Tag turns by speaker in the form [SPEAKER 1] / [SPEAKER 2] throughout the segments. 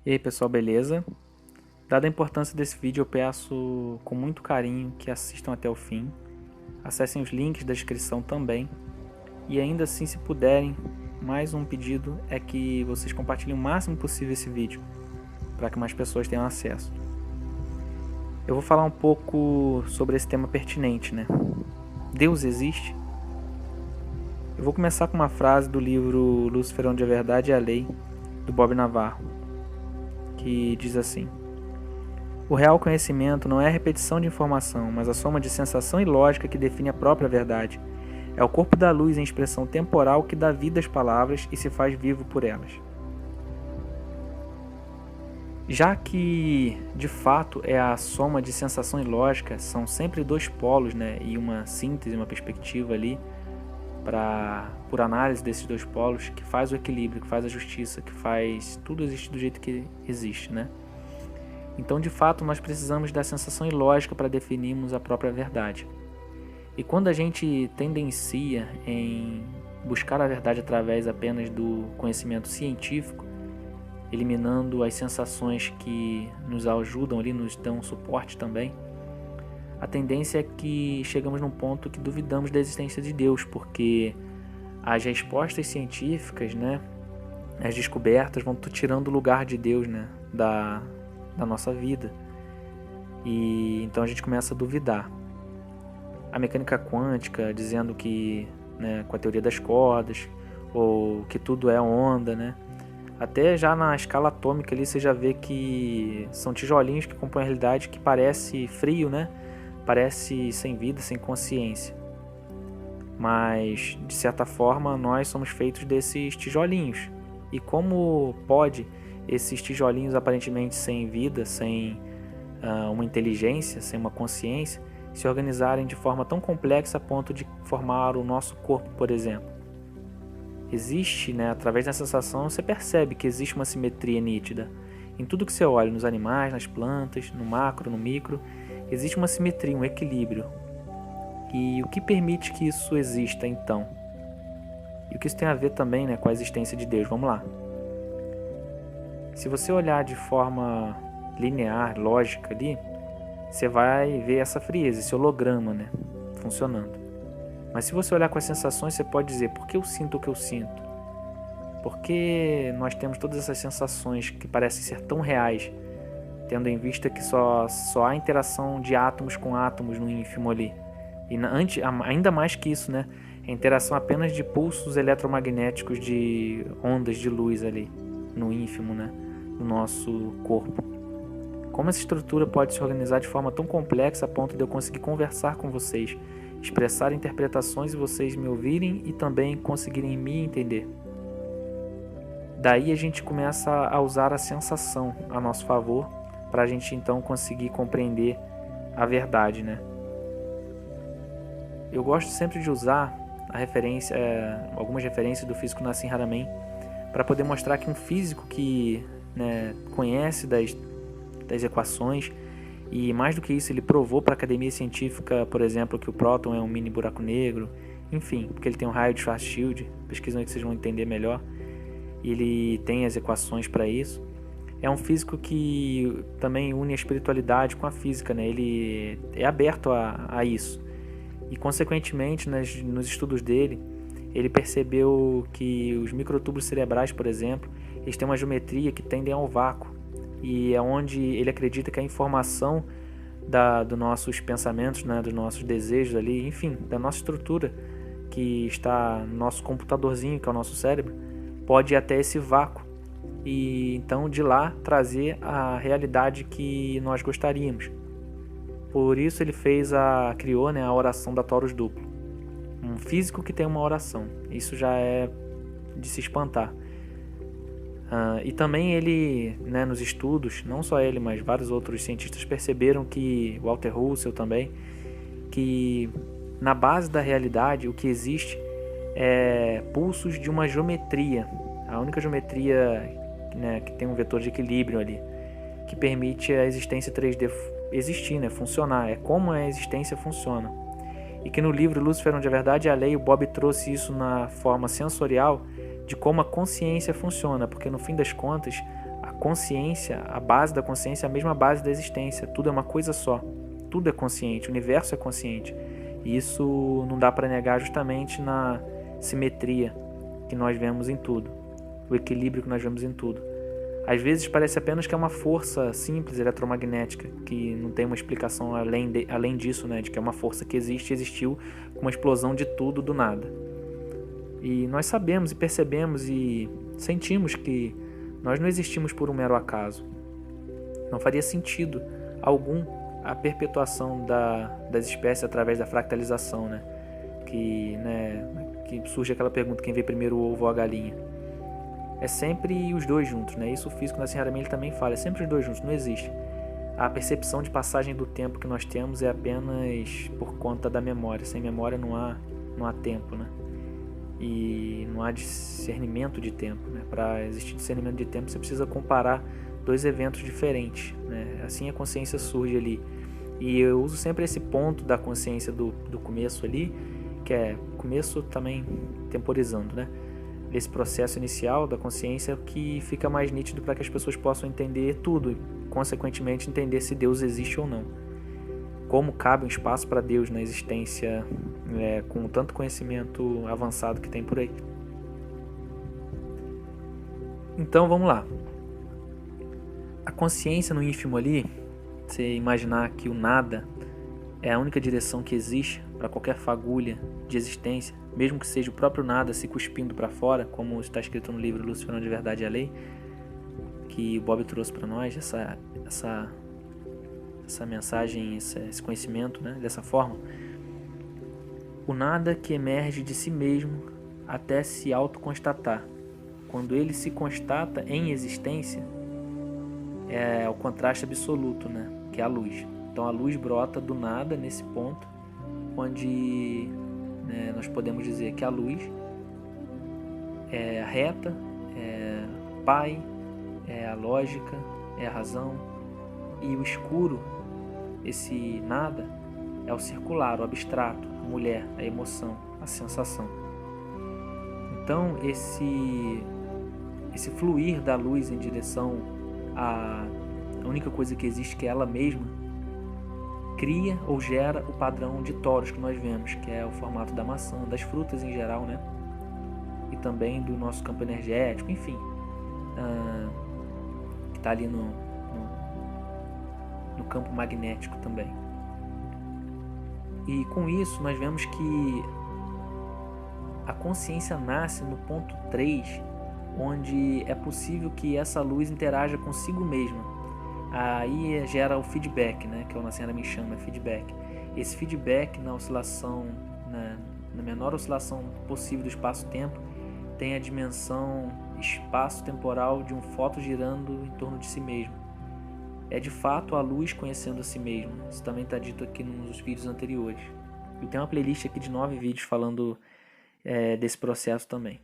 [SPEAKER 1] E aí pessoal, beleza? Dada a importância desse vídeo, eu peço com muito carinho que assistam até o fim, acessem os links da descrição também, e ainda assim, se puderem, mais um pedido é que vocês compartilhem o máximo possível esse vídeo, para que mais pessoas tenham acesso. Eu vou falar um pouco sobre esse tema pertinente, né? Deus existe? Eu vou começar com uma frase do livro Lúcifer, onde a verdade é a lei, do Bob Navarro, que diz assim: o real conhecimento não é a repetição de informação, mas a soma de sensação e lógica que define a própria verdade. É o corpo da luz em expressão temporal que dá vida às palavras e se faz vivo por elas. Já que, de fato, é a soma de sensação e lógica, são sempre dois polos, né, e uma síntese, uma perspectiva ali, por análise desses dois polos, que faz o equilíbrio, que faz a justiça, que faz tudo existir do jeito que existe, né? Então, de fato, nós precisamos da sensação e lógica para definirmos a própria verdade. E quando a gente tendencia em buscar a verdade através apenas do conhecimento científico, eliminando as sensações que nos ajudam ali, nos dão suporte também, a tendência é que chegamos num ponto que duvidamos da existência de Deus, porque as respostas científicas, né, as descobertas vão tirando o lugar de Deus, né, da nossa vida. E então a gente começa a duvidar. A mecânica quântica dizendo que, né, com a teoria das cordas, ou que tudo é onda, né? Até já na escala atômica ali você já vê que são tijolinhos que compõem a realidade, que parece frio, né? Parece sem vida, sem consciência. Mas, de certa forma, nós somos feitos desses tijolinhos. E como pode esses tijolinhos aparentemente sem vida, sem uma inteligência, sem uma consciência, se organizarem de forma tão complexa a ponto de formar o nosso corpo, por exemplo? Existe, né, através da sensação, você percebe que existe uma simetria nítida. Em tudo que você olha, nos animais, nas plantas, no macro, no micro, existe uma simetria, um equilíbrio. E o que permite que isso exista, então? E o que isso tem a ver também, né, com a existência de Deus? Vamos lá. Se você olhar de forma linear, lógica ali, você vai ver essa frieza, esse holograma, né, funcionando. Mas se você olhar com as sensações, você pode dizer: por que eu sinto o que eu sinto? Por que nós temos todas essas sensações que parecem ser tão reais, tendo em vista que só há interação de átomos com átomos no ínfimo ali? E ainda mais que isso, né, a interação apenas de pulsos eletromagnéticos de ondas de luz ali, no ínfimo, né, no nosso corpo. Como essa estrutura pode se organizar de forma tão complexa a ponto de eu conseguir conversar com vocês, expressar interpretações e vocês me ouvirem e também conseguirem me entender? Daí a gente começa a usar a sensação a nosso favor para a gente então conseguir compreender a verdade, né? Eu gosto sempre de usar algumas referências do físico Nassim Haramein para poder mostrar que um físico que, né, conhece das equações, e mais do que isso, ele provou para a academia científica, por exemplo, que o próton é um mini buraco negro, enfim, porque ele tem um raio de Schwarzschild, pesquisam aí que vocês vão entender melhor, e ele tem as equações para isso. É um físico que também une a espiritualidade com a física, né? Ele é aberto a isso. E, consequentemente, nos estudos dele, ele percebeu que os microtúbulos cerebrais, por exemplo, eles têm uma geometria que tendem ao vácuo. E é onde ele acredita que a informação dos nossos pensamentos, né, dos nossos desejos ali, enfim, da nossa estrutura que está no nosso computadorzinho, que é o nosso cérebro, pode ir até esse vácuo e então de lá trazer a realidade que nós gostaríamos. Por isso ele criou, né, a oração da Torus Duplo. Um físico que tem uma oração, isso já é de se espantar. E também ele, né, nos estudos, não só ele, mas vários outros cientistas perceberam que, Walter Russell também, que na base da realidade o que existe é pulsos de uma geometria, a única geometria, né, que tem um vetor de equilíbrio ali, que permite a existência 3D existir, né, funcionar, é como a existência funciona. E que no livro Lúcifer, onde a verdade é a lei, o Bob trouxe isso na forma sensorial de como a consciência funciona, porque no fim das contas A consciência, a base da consciência é a mesma base da existência. Tudo é uma coisa só. Tudo é consciente, o universo é consciente. E isso não dá para negar justamente na simetria que nós vemos em tudo. O equilíbrio que nós vemos em tudo. Às vezes parece apenas que é uma força simples eletromagnética, que não tem uma explicação além disso, né? De que é uma força que existe e existiu com uma explosão de tudo do nada. E nós sabemos e percebemos e sentimos que nós não existimos por um mero acaso. Não faria sentido algum a perpetuação das espécies através da fractalização, né? Que surge aquela pergunta, quem veio primeiro, o ovo ou a galinha? É sempre os dois juntos, né? Isso o físico Nassim Haramein ele também fala, é sempre os dois juntos, não existe. A percepção de passagem do tempo que nós temos é apenas por conta da memória. Sem memória não há tempo, né? E não há discernimento de tempo, né? Para existir discernimento de tempo, você precisa comparar dois eventos diferentes, né? Assim a consciência surge ali. E eu uso sempre esse ponto da consciência do começo ali, que é começo também temporizando, né? Esse processo inicial da consciência que fica mais nítido para que as pessoas possam entender tudo e, consequentemente, entender se Deus existe ou não. Como cabe um espaço para Deus na existência com tanto conhecimento avançado que tem por aí. Então, vamos lá. A consciência no ínfimo ali, você imaginar que o nada é a única direção que existe para qualquer fagulha de existência, mesmo que seja o próprio nada se cuspindo para fora, como está escrito no livro Lucifer, de Verdade e a Lei, que o Bob trouxe para nós, essa mensagem, esse conhecimento, né, dessa forma. O nada que emerge de si mesmo até se autoconstatar. Quando ele se constata em existência, é o contraste absoluto, né, que é a luz. Então a luz brota do nada nesse ponto, onde nós podemos dizer que a luz é a reta, é pai, é a lógica, é a razão, e o escuro, esse nada, é o circular, o abstrato, a mulher, a emoção, a sensação. Então esse fluir da luz em direção à única coisa que existe, que é ela mesma, cria ou gera o padrão de toros que nós vemos, que é o formato da maçã, das frutas em geral, né? E também do nosso campo energético, enfim, que está ali no campo magnético também. E com isso nós vemos que a consciência nasce no ponto 3, onde é possível que essa luz interaja consigo mesma. Aí gera o feedback, né, que o Nassim Haramein chama feedback. Esse feedback na oscilação, na menor oscilação possível do espaço-tempo, tem a dimensão espaço-temporal de um fóton girando em torno de si mesmo. É de fato a luz conhecendo a si mesma. Isso também está dito aqui nos vídeos anteriores. Eu tenho uma playlist aqui de 9 vídeos falando desse processo também.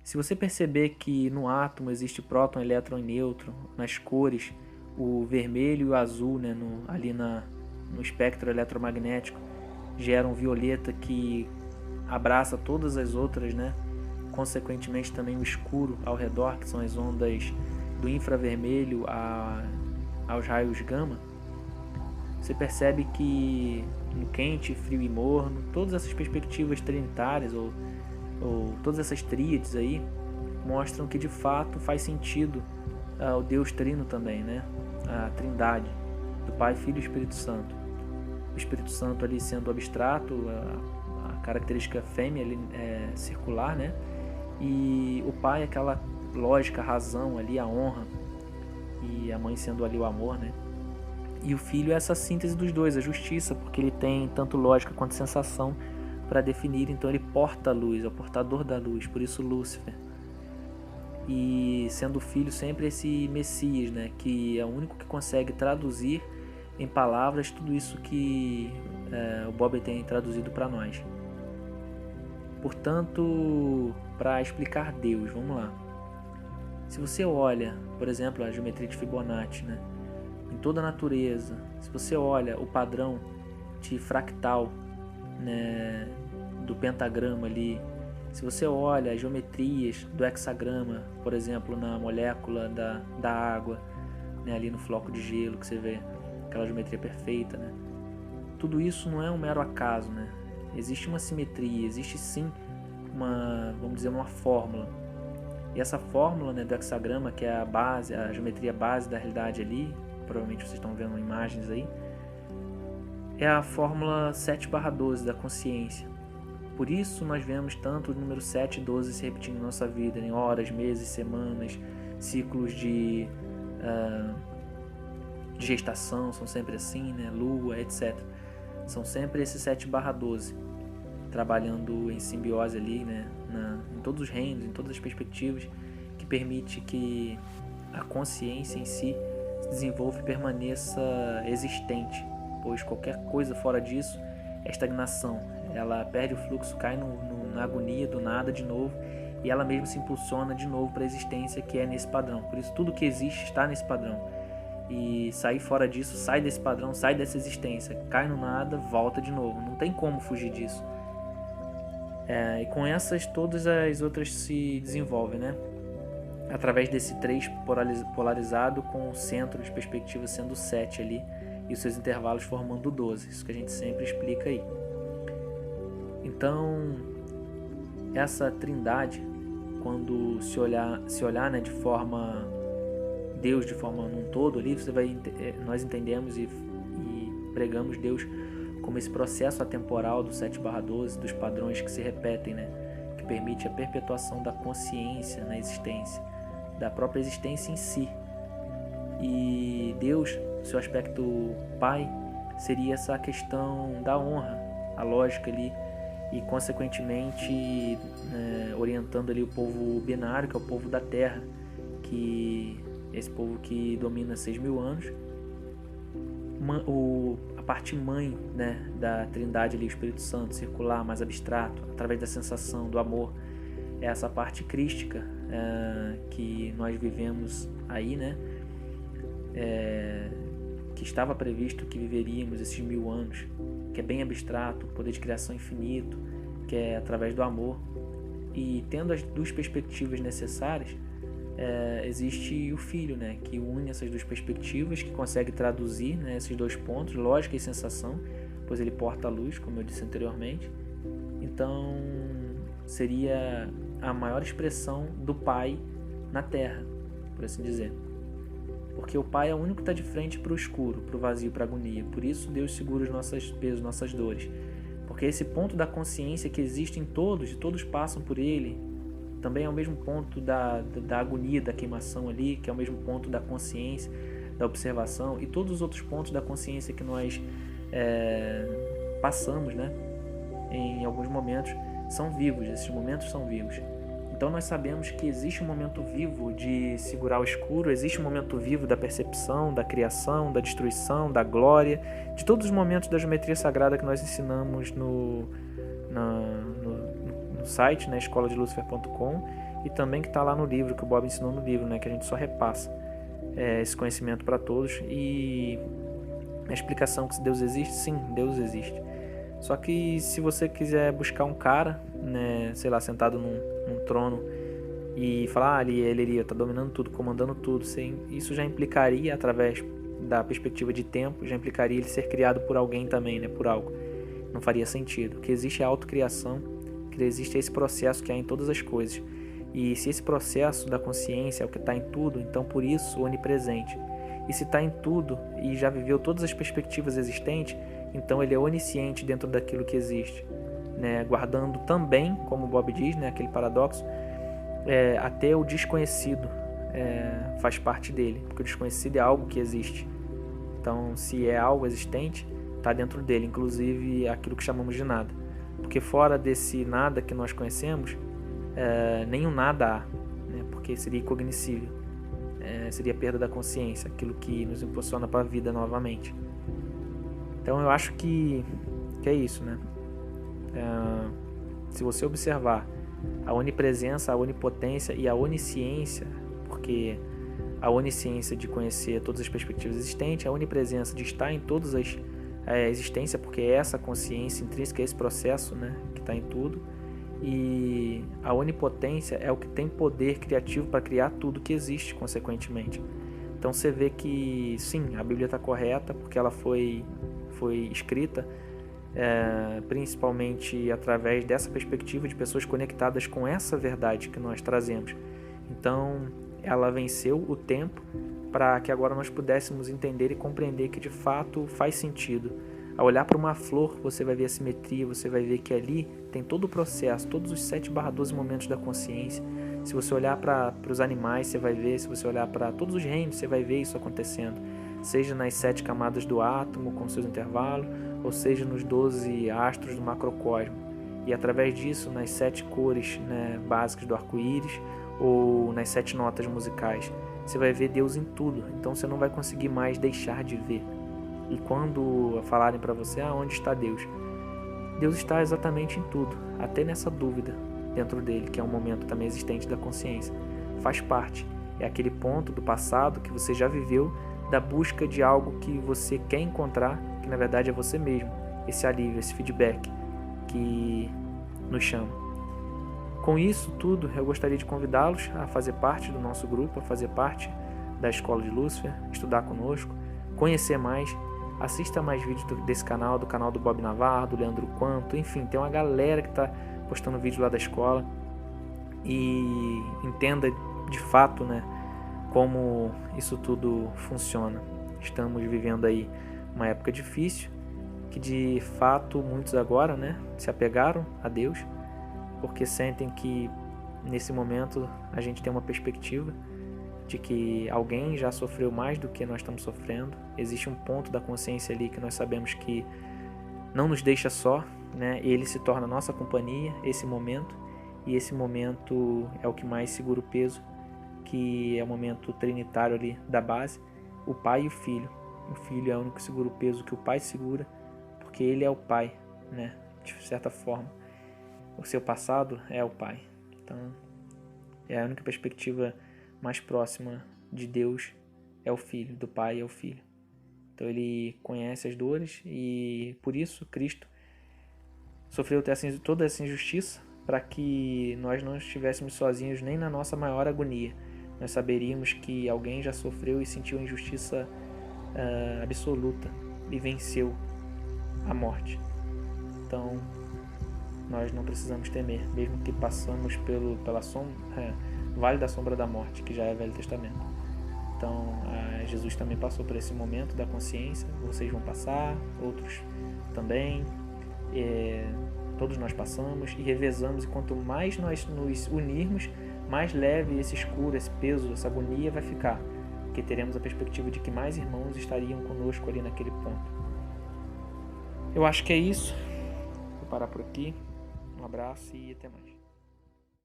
[SPEAKER 1] Se você perceber que no átomo existe próton, elétron e nêutron, nas cores, o vermelho e o azul, né, ali no espectro eletromagnético, geram violeta que abraça todas as outras, né? Consequentemente também o escuro ao redor, que são as ondas do infravermelho aos raios gama. Você percebe que no quente, frio e morno, todas essas perspectivas trinitárias ou todas essas tríades aí mostram que de fato faz sentido o Deus Trino também, né? A Trindade do Pai, Filho e Espírito Santo. O Espírito Santo ali sendo abstrato, a característica fêmea ali é circular, né? E o Pai aquela lógica, a razão ali, a honra, e a mãe sendo ali o amor, né? E o Filho é essa síntese dos dois, a justiça, porque ele tem tanto lógica quanto sensação para definir, então ele porta a luz, é o portador da luz, por isso Lúcifer. E sendo o Filho sempre esse Messias, né, que é o único que consegue traduzir em palavras tudo isso que o Bob tem traduzido para nós. Portanto, para explicar Deus, vamos lá. Se você olha, por exemplo, a geometria de Fibonacci, né, em toda a natureza, se você olha o padrão de fractal, né, do pentagrama ali Se você olha as geometrias do hexagrama, por exemplo, na molécula da água, né, ali no floco de gelo, que você vê aquela geometria perfeita, né? Tudo isso não é um mero acaso, né? Existe uma simetria, existe sim vamos dizer, uma fórmula. E essa fórmula, né, do hexagrama, que é a base, a geometria base da realidade ali, provavelmente vocês estão vendo imagens aí, é a fórmula 7/12 da consciência. Por isso nós vemos tanto o número 7 e 12 se repetindo em nossa vida, em horas, meses, semanas, ciclos de gestação, são sempre assim, né? Lua, etc. São sempre esses 7/12, trabalhando em simbiose ali, né? Em todos os reinos, em todas as perspectivas, que permite que a consciência em si se desenvolva e permaneça existente, pois qualquer coisa fora disso é estagnação. Ela perde o fluxo, cai na agonia do nada de novo, e ela mesma se impulsiona de novo para a existência que é nesse padrão. Por isso tudo que existe está nesse padrão. E sair fora disso, sai desse padrão, sai dessa existência, cai no nada, volta de novo. Não tem como fugir disso. E com essas, todas as outras se desenvolvem, né? Através desse 3 polarizado, com o centro de perspectiva sendo 7 ali, e os seus intervalos formando 12. Isso que a gente sempre explica aí. Então, essa trindade, quando se olhar, né, de forma Deus de forma num todo ali, nós entendemos e pregamos Deus como esse processo atemporal do 7/12, dos padrões que se repetem, né, que permite a perpetuação da consciência na existência, da própria existência em si. E Deus, seu aspecto Pai, seria essa questão da honra, a lógica ali, e consequentemente orientando ali o povo binário, que é o povo da Terra, esse povo que domina 6.000 anos, a parte mãe, né, da trindade ali, o Espírito Santo, circular, mais abstrato, através da sensação do amor, é essa parte crística que nós vivemos aí, né, que estava previsto que viveríamos esses 1.000 anos, que é bem abstrato, poder de criação infinito, que é através do amor. E tendo as duas perspectivas necessárias, existe o Filho, né, que une essas duas perspectivas, que consegue traduzir, né, esses dois pontos, lógica e sensação, pois ele porta a luz, como eu disse anteriormente. Então, seria a maior expressão do Pai na Terra, por assim dizer. Porque o Pai é o único que está de frente para o escuro, para o vazio, para a agonia. Por isso Deus segura os nossos pesos, nossas dores. Porque esse ponto da consciência que existe em todos, e todos passam por ele, também é o mesmo ponto da agonia, da queimação ali, que é o mesmo ponto da consciência, da observação, e todos os outros pontos da consciência que nós passamos, né, em alguns momentos, são vivos, esses momentos são vivos. Então nós sabemos que existe um momento vivo de segurar o escuro, existe um momento vivo da percepção, da criação, da destruição, da glória, de todos os momentos da geometria sagrada que nós ensinamos no site, né, escoladelucifer.com, e também que está lá no livro, que o Bob ensinou no livro, né, que a gente só repassa esse conhecimento para todos. E a explicação que Deus existe, sim, Deus existe. Só que se você quiser buscar um cara, né, sei lá, sentado num trono e falar, ele iria estar dominando tudo, comandando tudo, isso já implicaria, através da perspectiva de tempo, já implicaria ele ser criado por alguém também, né, por algo. Não faria sentido. O que existe é a autocriação, que existe esse processo que há em todas as coisas. E se esse processo da consciência é o que está em tudo, então por isso onipresente. E se está em tudo e já viveu todas as perspectivas existentes, então ele é onisciente dentro daquilo que existe, né? Guardando também, como Bob diz, né, aquele paradoxo, até o desconhecido faz parte dele, porque o desconhecido é algo que existe. Então, se é algo existente, está dentro dele, inclusive aquilo que chamamos de nada. Porque fora desse nada que nós conhecemos, nenhum nada há, né? Porque seria incognoscível, seria a perda da consciência, aquilo que nos impulsiona para a vida novamente. Então eu acho que é isso, né? Se você observar a onipresença, a onipotência e a onisciência, porque a onisciência de conhecer todas as perspectivas existentes, a onipresença de estar em todas as existência, porque é essa consciência intrínseca, é esse processo, né, que está em tudo, e a onipotência é o que tem poder criativo para criar tudo que existe, consequentemente. Então você vê que sim, a Bíblia está correta porque ela foi escrita principalmente através dessa perspectiva de pessoas conectadas com essa verdade que nós trazemos. Então ela venceu o tempo para que agora nós pudéssemos entender e compreender que de fato faz sentido. Ao olhar para uma flor, você vai ver a simetria, você vai ver que ali tem todo o processo, todos os 7/12 momentos da consciência. Se você olhar para os animais, você vai ver, se você olhar para todos os reinos, você vai ver isso acontecendo. Seja nas 7 camadas do átomo, com seus intervalos, ou seja nos 12 astros do macrocosmo. E através disso, nas 7 cores, né, básicas do arco-íris, ou nas 7 notas musicais, você vai ver Deus em tudo. Então você não vai conseguir mais deixar de ver. E quando falarem para você, onde está Deus? Deus está exatamente em tudo, até nessa dúvida dentro dele, que é um momento também existente da consciência. Faz parte, é aquele ponto do passado que você já viveu, da busca de algo que você quer encontrar, que na verdade é você mesmo, esse alívio, esse feedback que nos chama. Com isso tudo, eu gostaria de convidá-los a fazer parte do nosso grupo, a fazer parte da Escola de Lúcifer, estudar conosco, conhecer mais. Assista mais vídeos desse canal, do canal do Bob Navarro, do Leandro Quanto, enfim, tem uma galera que está postando vídeo lá da escola, e entenda de fato, né, como isso tudo funciona. Estamos vivendo aí uma época difícil, que de fato muitos agora, né, se apegaram a Deus, porque sentem que nesse momento a gente tem uma perspectiva de que alguém já sofreu mais do que nós estamos sofrendo. Existe um ponto da consciência ali que nós sabemos que não nos deixa só, né? Ele se torna nossa companhia, esse momento, e esse momento é o que mais segura o peso, que é o momento trinitário ali da base, o pai e o filho. O filho é o único que segura o peso que o pai segura, porque ele é o pai, né? De certa forma, o seu passado é o pai. Então, é a única perspectiva mais próxima de Deus, é o filho, do pai é o filho. Então ele conhece as dores e por isso Cristo sofreu toda essa injustiça, para que nós não estivéssemos sozinhos nem na nossa maior agonia. Nós saberíamos que alguém já sofreu e sentiu a injustiça absoluta e venceu a morte. Então nós não precisamos temer, mesmo que passamos pela Vale da Sombra da Morte, que já é Velho Testamento. Então, Jesus também passou por esse momento da consciência, vocês vão passar, outros também, todos nós passamos e revezamos, e quanto mais nós nos unirmos, mais leve esse escuro, esse peso, essa agonia vai ficar, porque teremos a perspectiva de que mais irmãos estariam conosco ali naquele ponto. Eu acho que é isso, vou parar por aqui, um abraço e até mais.